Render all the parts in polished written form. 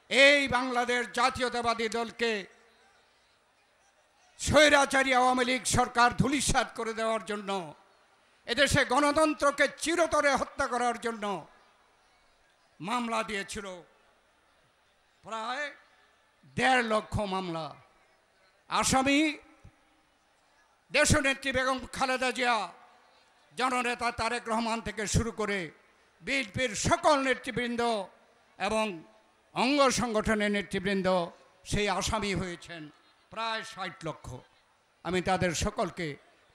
এই বাংলাদেশ জাতীয়তাবাদী দলকে স্বৈরাচারী আওয়ামী লীগ সরকার ধূলিসাৎ করে দেওয়ার জন্য, এদেশে গণতন্ত্রকে চিরতরে হত্যা করার জন্য মামলা দিয়েছিল প্রায় ১.৫ লক্ষ মামলা। আসামি দেশনেত্রী বেগম খালেদা জিয়া, জননেতা তারেক রহমান থেকে শুরু করে বিএনপির সকল নেতৃবৃন্দ এবং অঙ্গ সংগঠনের নেতৃবৃন্দ সেই আসামি হয়েছেন প্রায় ৬০ লক্ষ। আমি তাদের সকলকে,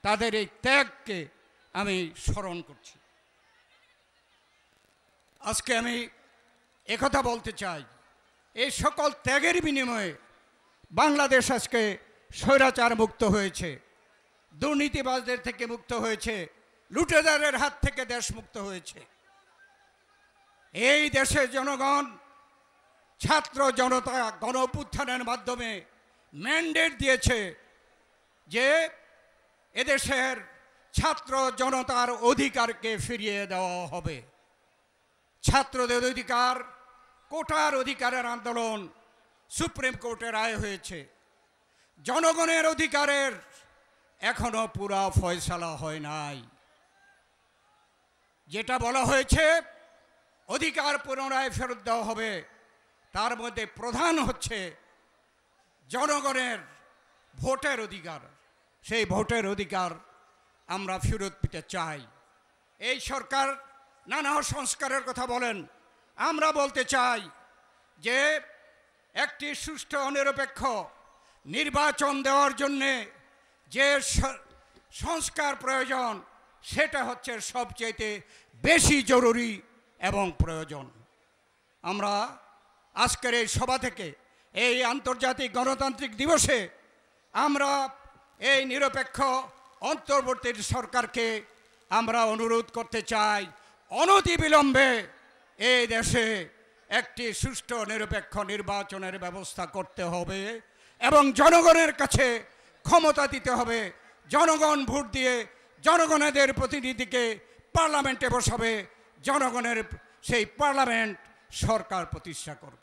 তাদের এই ত্যাগকে আমি স্মরণ করছি। আজকে আমি একথা বলতে চাই, এই সকল ত্যাগের বিনিময়ে বাংলাদেশ আজকে স্বৈরাচার মুক্ত হয়েছে, দুর্নীতিবাজদের থেকে মুক্ত হয়েছে, লুটেরাদের হাত থেকে দেশ মুক্ত হয়েছে। এই দেশের জনগণ, ছাত্র জনতা গণ অভ্যুত্থানের মাধ্যমে ম্যান্ডেট দিয়েছে যে এদেশের ছাত্র জনতার অধিকারকে ফিরিয়ে দেওয়া হবে। ছাত্রদের অধিকার, কোটার অধিকারের আন্দোলন সুপ্রিম কোর্টে রায় হয়েছে। জনগণের অধিকারের এখনো পুরা ফয়সালা হয় নাই। যেটা বলা হয়েছে অধিকার পুনরায় ফেরত দেওয়া হবে, তার মধ্যে প্রধান হচ্ছে জনগণের ভোটের অধিকার। সেই ভোটের অধিকার আমরা ফেরত পেতে চাই। এই সরকার নানা সংস্কারের কথা বলেন, আমরা বলতে চাই যে একটি সুষ্ঠু নিরপেক্ষ নির্বাচন দেওয়ার জন্যে যে সংস্কার প্রয়োজন, সেটা হচ্ছে সবচেয়ে বেশি জরুরি এবং প্রয়োজন। আমরা আজকের এই সভা থেকে এই আন্তর্জাতিক গণতান্ত্রিক দিবসে আমরা এই নিরপেক্ষ অন্তর্বর্তী সরকারকে আমরা অনুরোধ করতে চাই, অনতিবিলম্বে এই দেশে একটি সুষ্ঠু নিরপেক্ষ নির্বাচনের ব্যবস্থা করতে হবে এবং জনগণের কাছে ক্ষমতা দিতে হবে। জনগণ ভোট দিয়ে জনগণের প্রতিনিধিকে পার্লামেন্টে বসাবে, জনগণের সেই পার্লামেন্ট সরকার প্রতিষ্ঠা করবে।